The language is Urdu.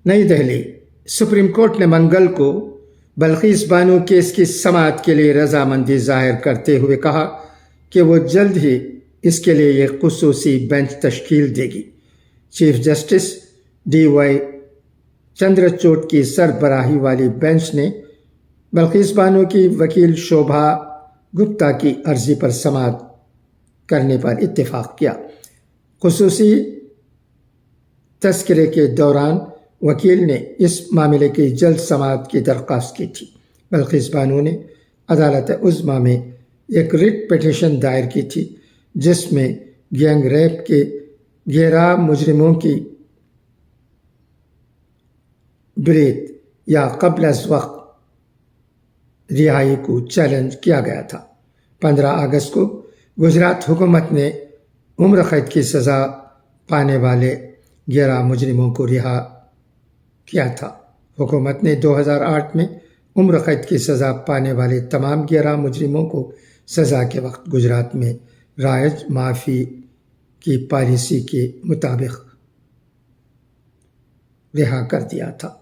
نئی دہلی، سپریم کورٹ نے منگل کو بلقیس بانو کیس کی سماعت کے لیے رضامندی ظاہر کرتے ہوئے کہا کہ وہ جلد ہی اس کے لیے ایک خصوصی بینچ تشکیل دے گی۔ چیف جسٹس DY چندرچوڈ کی سربراہی والی بینچ نے بلقیس بانو کی وکیل شوبھا گپتا کی عرضی پر سماعت کرنے پر اتفاق کیا۔ خصوصی تذکرے کے دوران وکیل نے اس معاملے کی جلد سماعت کی درخواست کی تھی۔ بلقیس بانو نے عدالت عظمیٰ میں ایک ریٹ پٹیشن دائر کی تھی جس میں گینگ ریپ کے 11 مجرموں کی بریت یا قبل از وقت رہائی کو چیلنج کیا گیا تھا۔ 15 اگست کو گجرات حکومت نے عمر قید کی سزا پانے والے 11 مجرموں کو رہا کیا تھا۔ حکومت نے 2008 میں عمر قید کی سزا پانے والے تمام 11 مجرموں کو سزا کے وقت گجرات میں رائج معافی کی پالیسی کے مطابق رہا کر دیا تھا۔